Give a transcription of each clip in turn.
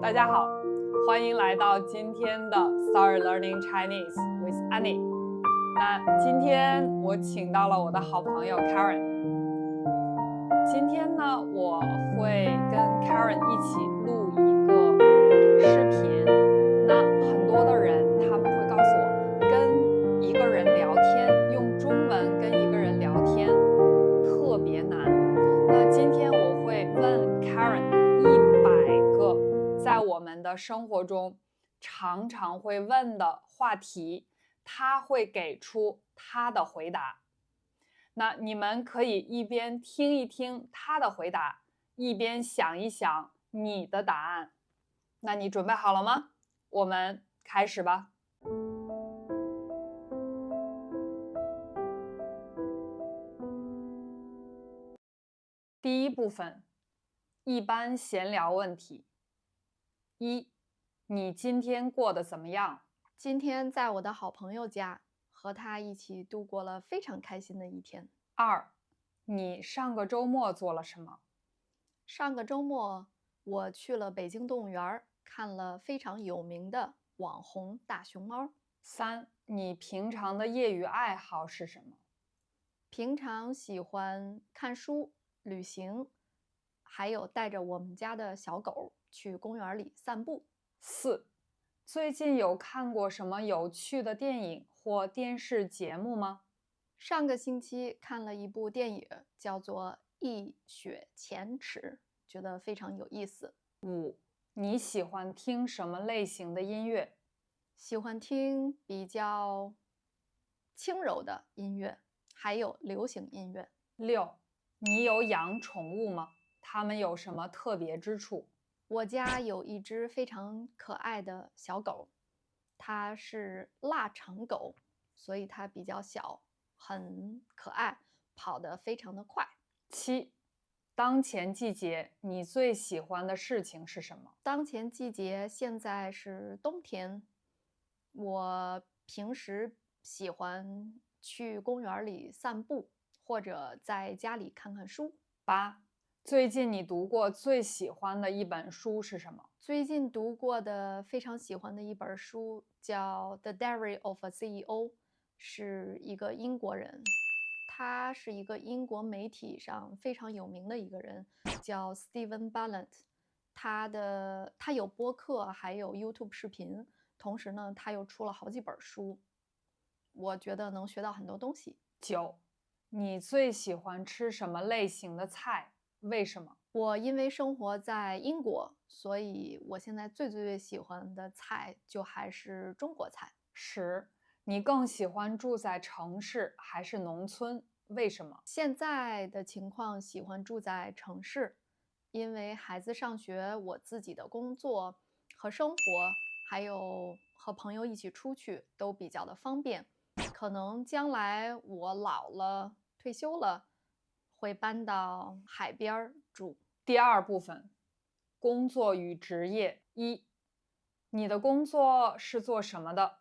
大家好，欢迎来到今天的 Start Learning Chinese with Annie。那今天我请到了我的好朋友 Karen。今天呢，我会跟 Karen 一起录一个视频。那很多的人他们会告诉我，跟一个人聊天，用中文跟一个人聊天特别难。那今天我会问 Karen 100个在我们的生活中常常会问的话题，他会给出他的回答。那你们可以一边听一听他的回答，一边想一想你的答案。那你准备好了吗？我们开始吧。第一部分，一般闲聊问题。一，你今天过得怎么样？今天在我的好朋友家，和他一起度过了非常开心的一天。二，你上个周末做了什么？上个周末，我去了北京动物园，看了非常有名的网红大熊猫。三，你平常的业余爱好是什么？平常喜欢看书、旅行，还有带着我们家的小狗去公园里散步。四，最近有看过什么有趣的电影或电视节目吗？上个星期看了一部电影，叫做《一雪前耻》，觉得非常有意思。五，你喜欢听什么类型的音乐？喜欢听比较轻柔的音乐，还有流行音乐。六，你有养宠物吗？它们有什么特别之处？我家有一只非常可爱的小狗，它是腊肠狗，所以它比较小，很可爱，跑得非常的快。七，当前季节你最喜欢的事情是什么？当前季节现在是冬天，我平时喜欢去公园里散步，或者在家里看看书。八，最近你读过最喜欢的一本书是什么？最近读过的非常喜欢的一本书叫《The Diary of a CEO》，是一个英国人，他是一个英国媒体上非常有名的一个人，叫 Stephen Ballant。他有播客，还有 YouTube 视频，同时呢，他又出了好几本书，我觉得能学到很多东西。九，你最喜欢吃什么类型的菜？为什么？我因为生活在英国，所以我现在最喜欢的菜就还是中国菜。十，你更喜欢住在城市还是农村？为什么？现在的情况喜欢住在城市，因为孩子上学，我自己的工作和生活，还有和朋友一起出去都比较的方便。可能将来我老了，退休了，会搬到海边儿住。第二部分，工作与职业。一，你的工作是做什么的？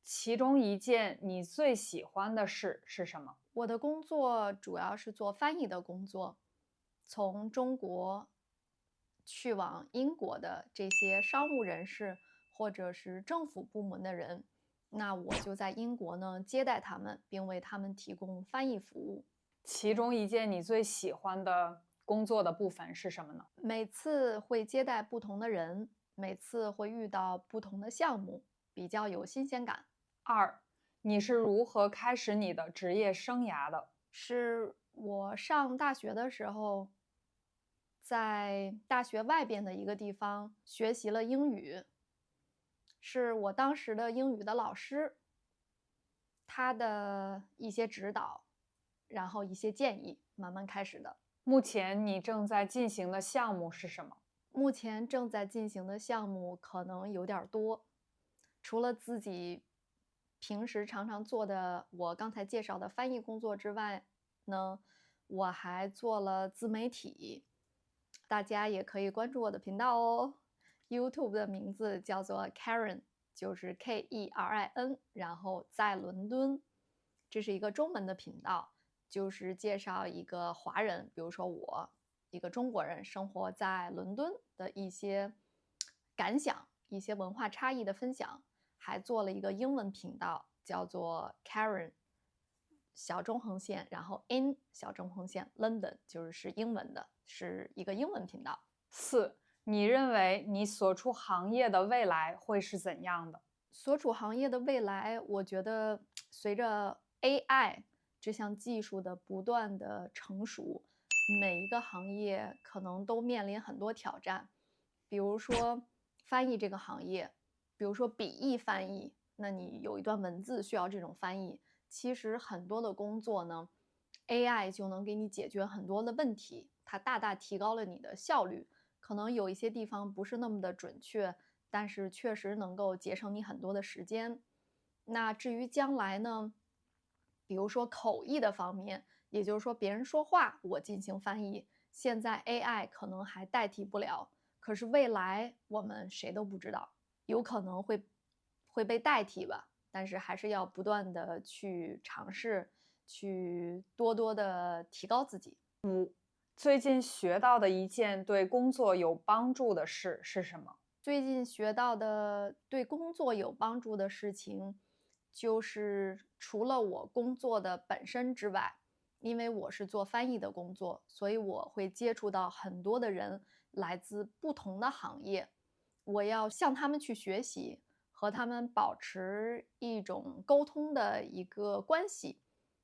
其中一件你最喜欢的事是什么？我的工作主要是做翻译的工作，从中国去往英国的这些商务人士或者是政府部门的人，那我就在英国呢接待他们，并为他们提供翻译服务。其中一件你最喜欢的工作的部分是什么呢？每次会接待不同的人，每次会遇到不同的项目，比较有新鲜感。二，你是如何开始你的职业生涯的？是我上大学的时候，在大学外边的一个地方学习了英语，是我当时的英语的老师，他的一些指导，然后一些建议，慢慢开始的。目前你正在进行的项目是什么？目前正在进行的项目可能有点儿多，除了自己平时常常做的我刚才介绍的翻译工作之外呢，我还做了自媒体，大家也可以关注我的频道哦。YouTube 的名字叫做 Karen，就是 Kerin，然后在伦敦，这是一个中文的频道，就是介绍一个华人，比如说我，一个中国人生活在伦敦的一些感想、一些文化差异的分享，还做了一个英文频道，叫做 Karen 小中横线，然后 in 小中横线 London 就是英文的，是一个英文频道。4，你认为你所处行业的未来会是怎样的？所处行业的未来，我觉得随着 AI 这项技术的不断的成熟，每一个行业可能都面临很多挑战。比如说翻译这个行业，比如说笔译翻译，那你有一段文字需要这种翻译，其实很多的工作呢，AI 就能给你解决很多的问题，它大大提高了你的效率。可能有一些地方不是那么的准确，但是确实能够节省你很多的时间。那至于将来呢，比如说口译的方面，也就是说别人说话我进行翻译，现在 AI 可能还代替不了，可是未来我们谁都不知道，有可能会被代替吧。但是还是要不断的去尝试，去多多的提高自己。最近学到的一件对工作有帮助的事是什么？最近学到的对工作有帮助的事情，就是除了我工作的本身之外，因为我是做翻译的工作，所以我会接触到很多的人来自不同的行业，我要向他们去学习，和他们保持一种沟通的一个关系。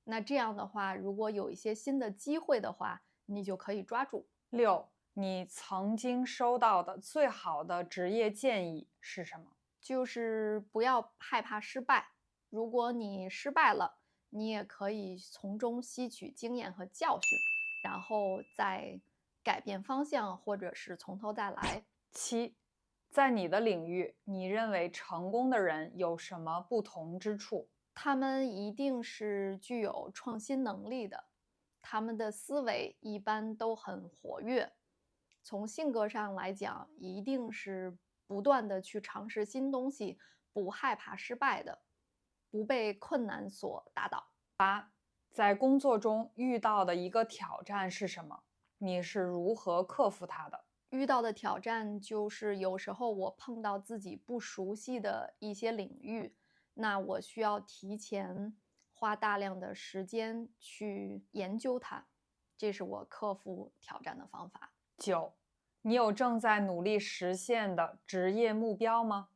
那这样的话，如果有一些新的机会的话，你就可以抓住。6，你曾经收到的最好的职业建议是什么？就是不要害怕失败。如果你失败了，你也可以从中吸取经验和教训，然后再改变方向，或者是从头再来。7，在你的领域，你认为成功的人有什么不同之处？他们一定是具有创新能力的，他们的思维一般都很活跃。从性格上来讲，一定是不断的去尝试新东西，不害怕失败的，不被困难所打倒。在工作中遇到的一个挑战是什么？你是如何克服它的？遇到的挑战就是有时候我碰到自己不熟悉的一些领域，那我需要提前花大量的时间去研究它，这是我克服挑战的方法。9，你有正在努力实现的职业目标吗？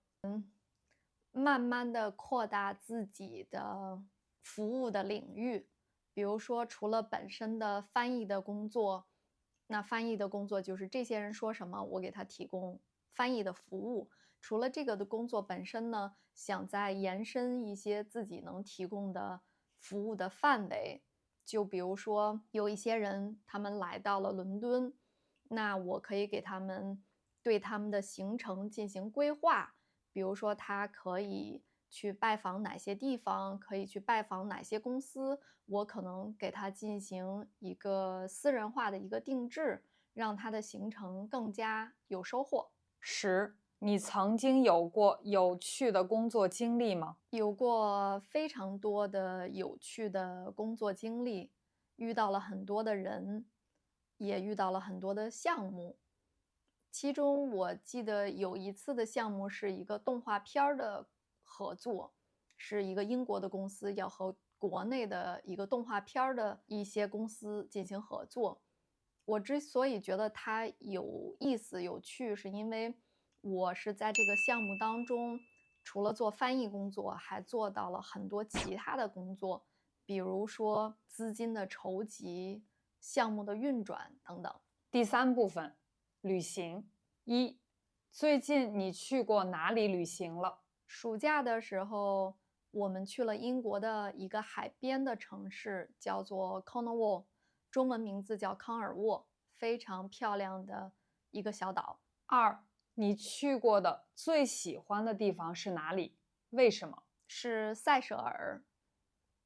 慢慢的扩大自己的服务的领域，比如说除了本身的翻译的工作，那翻译的工作就是这些人说什么，我给他提供翻译的服务。除了这个的工作本身呢，想再延伸一些自己能提供的服务的范围，就比如说有一些人他们来到了伦敦，那我可以给他们对他们的行程进行规划。比如说他可以去拜访哪些地方，可以去拜访哪些公司，我可能给他进行一个私人化的一个定制，让他的行程更加有收获。10，你曾经有过有趣的工作经历吗？有过非常多的有趣的工作经历，遇到了很多的人，也遇到了很多的项目。其中我记得有一次的项目是一个动画片儿的合作，是一个英国的公司要和国内的一个动画片儿的一些公司进行合作。我之所以觉得它有意思、有趣，是因为我是在这个项目当中，除了做翻译工作，还做到了很多其他的工作，比如说资金的筹集、项目的运转等等。第3部分，旅行。1，最近你去过哪里旅行了？暑假的时候，我们去了英国的一个海边的城市，叫做 Cornwall，中文名字叫康尔沃，非常漂亮的一个小岛。2，你去过的最喜欢的地方是哪里？为什么？是塞舌尔，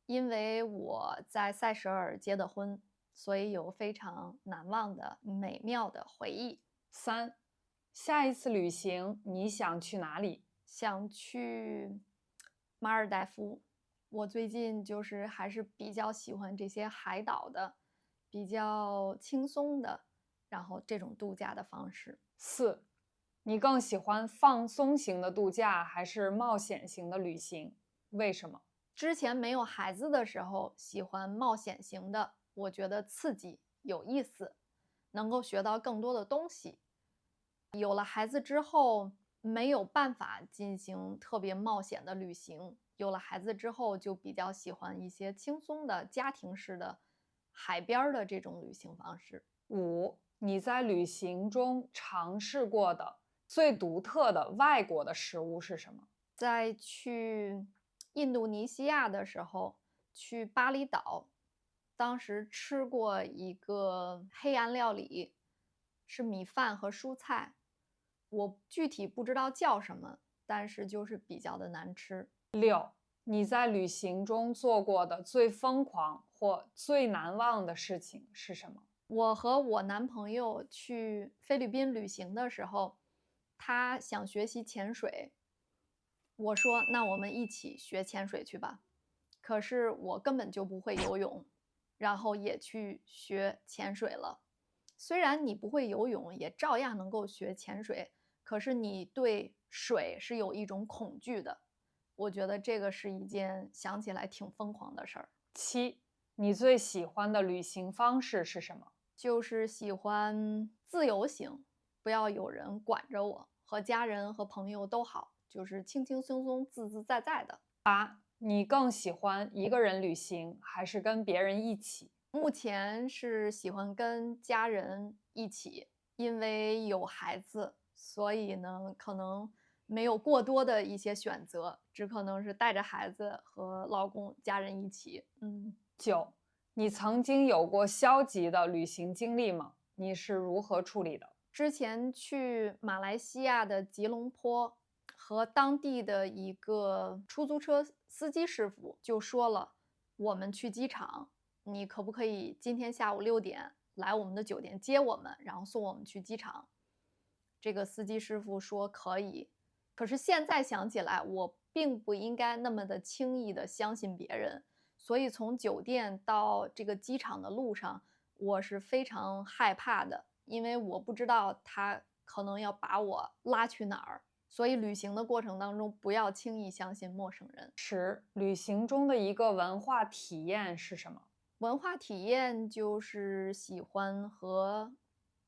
因为我在塞舌尔结的婚，所以有非常难忘的美妙的回忆。3，下一次旅行你想去哪里？想去马尔代夫，我最近就是还是比较喜欢这些海岛的，比较轻松的，然后这种度假的方式。4，你更喜欢放松型的度假还是冒险型的旅行？为什么？之前没有孩子的时候，喜欢冒险型的，我觉得刺激、有意思，能够学到更多的东西。有了孩子之后，没有办法进行特别冒险的旅行。有了孩子之后，就比较喜欢一些轻松的家庭式的、海边儿的这种旅行方式。5，你在旅行中尝试过的最独特的外国的食物是什么？在去印度尼西亚的时候，去巴厘岛，当时吃过一个黑暗料理，是米饭和蔬菜，我具体不知道叫什么，但是就是比较的难吃。6，你在旅行中做过的最疯狂或最难忘的事情是什么？我和我男朋友去菲律宾旅行的时候，他想学习潜水，我说那我们一起学潜水去吧。可是我根本就不会游泳，然后也去学潜水了。虽然你不会游泳，也照样能够学潜水，可是你对水是有一种恐惧的。我觉得这个是一件想起来挺疯狂的事儿。7，你最喜欢的旅行方式是什么？就是喜欢自由行，不要有人管着我，和家人和朋友都好，就是轻轻松松、自自在在的。你更喜欢一个人旅行还是跟别人一起？目前是喜欢跟家人一起，因为有孩子，所以呢，可能没有过多的一些选择，只可能是带着孩子和老公、家人一起。9，你曾经有过消极的旅行经历吗？你是如何处理的？之前去马来西亚的吉隆坡，和当地的一个出租车司机师傅就说了，我们去机场，你可不可以今天下午6点来我们的酒店接我们，然后送我们去机场？这个司机师傅说可以，可是现在想起来，我并不应该那么的轻易的相信别人，所以从酒店到这个机场的路上，我是非常害怕的，因为我不知道他可能要把我拉去哪儿，所以旅行的过程当中不要轻易相信陌生人。10，旅行中的一个文化体验是什么？文化体验就是喜欢和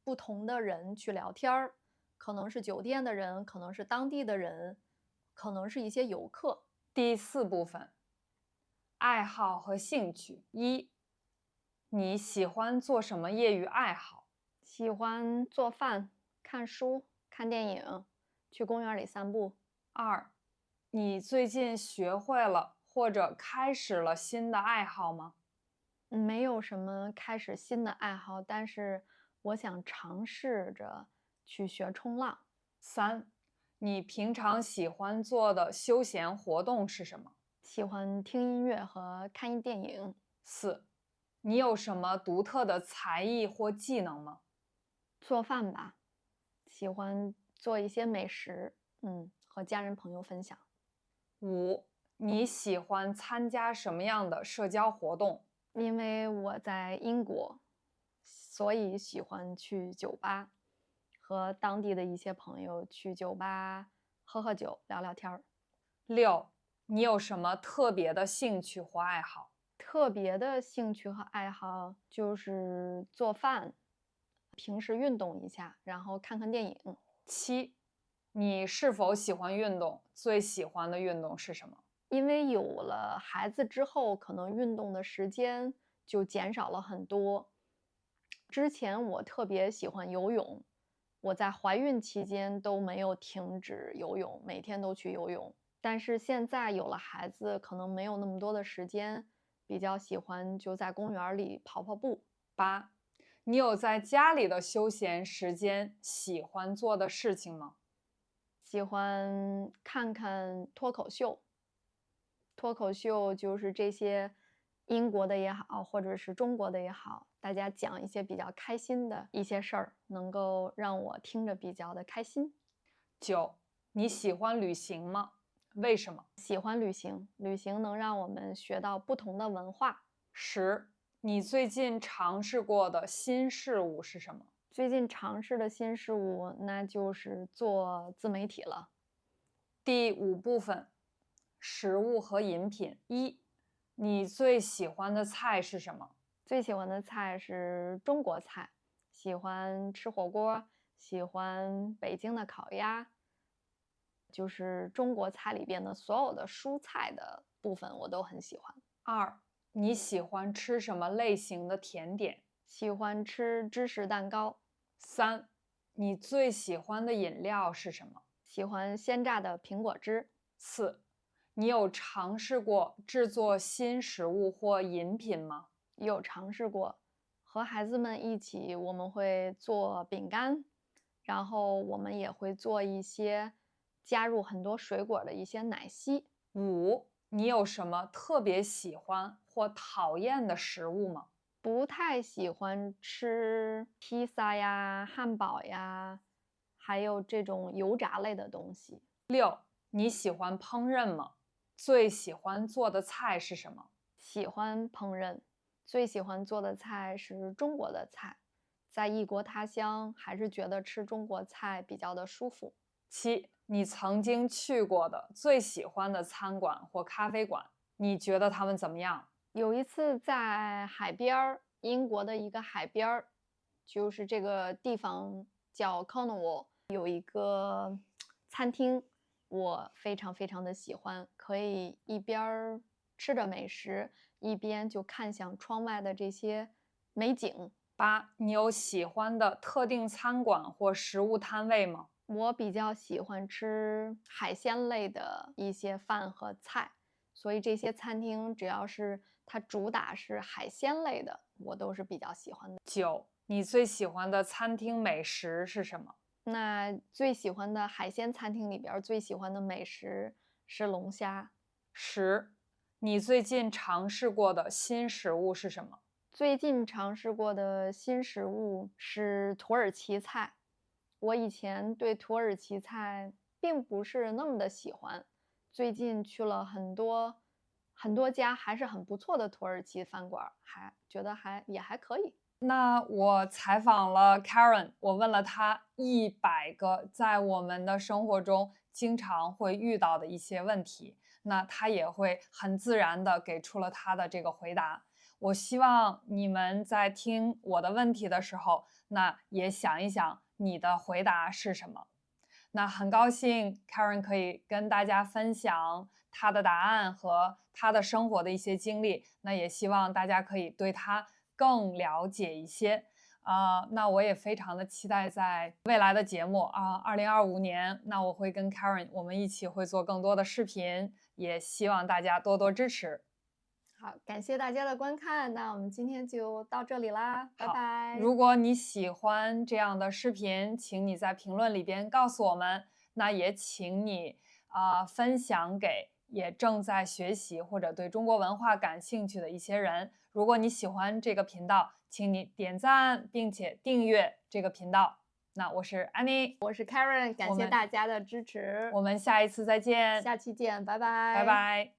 不同的人去聊天儿，可能是酒店的人，可能是当地的人，可能是一些游客。第4部分，爱好和兴趣。1，你喜欢做什么业余爱好？喜欢做饭、看书、看电影，去公园里散步。2，你最近学会了或者开始了新的爱好吗？没有什么开始新的爱好，但是我想尝试着去学冲浪。3，你平常喜欢做的休闲活动是什么？喜欢听音乐和看电影。4，你有什么独特的才艺或技能吗？做饭吧，喜欢做一些美食，和家人朋友分享。5，你喜欢参加什么样的社交活动？因为我在英国，所以喜欢去酒吧，和当地的一些朋友去酒吧喝喝酒、聊聊天儿。6，你有什么特别的兴趣或爱好？特别的兴趣和爱好就是做饭，平时运动一下，然后看看电影。7，你是否喜欢运动？最喜欢的运动是什么？因为有了孩子之后，可能运动的时间就减少了很多。之前我特别喜欢游泳，我在怀孕期间都没有停止游泳，每天都去游泳。但是现在有了孩子，可能没有那么多的时间，比较喜欢就在公园里跑跑步。8，你有在家里的休闲时间喜欢做的事情吗？喜欢看看脱口秀，脱口秀就是这些英国的也好，或者是中国的也好，大家讲一些比较开心的一些事儿，能够让我听着比较的开心。9，你喜欢旅行吗？为什么？喜欢旅行，旅行能让我们学到不同的文化。10，你最近尝试过的新事物是什么？最近尝试的新事物，那就是做自媒体了。第5部分，食物和饮品。1，你最喜欢的菜是什么？最喜欢的菜是中国菜，喜欢吃火锅，喜欢北京的烤鸭，就是中国菜里边的所有的蔬菜的部分我都很喜欢。2，你喜欢吃什么类型的甜点？喜欢吃芝士蛋糕。3，你最喜欢的饮料是什么？喜欢鲜榨的苹果汁。4，你有尝试过制作新食物或饮品吗？有尝试过，和孩子们一起我们会做饼干，然后我们也会做一些加入很多水果的一些奶昔。5，你有什么特别喜欢或讨厌的食物吗？不太喜欢吃披萨呀、汉堡呀，还有这种油炸类的东西。6，你喜欢烹饪吗？最喜欢做的菜是什么？喜欢烹饪，最喜欢做的菜是中国的菜，在异国他乡还是觉得吃中国菜比较的舒服。7，你曾经去过的最喜欢的餐馆或咖啡馆，你觉得他们怎么样？有一次在海边儿，英国的一个海边儿，就是这个地方叫 Cornwall，有一个餐厅，我非常非常的喜欢，可以一边儿吃着美食，一边就看向窗外的这些美景。8，你有喜欢的特定餐馆或食物摊位吗？我比较喜欢吃海鲜类的一些饭和菜，所以这些餐厅只要是它主打是海鲜类的，我都是比较喜欢的。9，你最喜欢的餐厅美食是什么？那最喜欢的海鲜餐厅里边儿，最喜欢的美食是龙虾。10，你最近尝试过的新食物是什么？最近尝试过的新食物是土耳其菜。我以前对土耳其菜并不是那么的喜欢，最近去了很多家还是很不错的土耳其饭馆儿，还觉得也还可以。那我采访了 Karen，我问了她100个在我们的生活中经常会遇到的一些问题，那她也会很自然地给出了她的这个回答。我希望你们在听我的问题的时候，那也想一想你的回答是什么。那很高兴 Karen 可以跟大家分享她的答案和她的生活的一些经历，那也希望大家可以对她更了解一些。那我也非常的期待在未来的节目2025年，那我会跟 Karen 我们一起会做更多的视频，也希望大家多多支持。好，感谢大家的观看，那我们今天就到这里啦，拜好，拜。如果你喜欢这样的视频，请你在评论里边告诉我们。那也请你分享给也正在学习或者对中国文化感兴趣的一些人。如果你喜欢这个频道，请你点赞并且订阅这个频道。那我是安妮，我是 Karen，感谢大家的支持，我们下一次再见，下期见，拜拜，拜拜。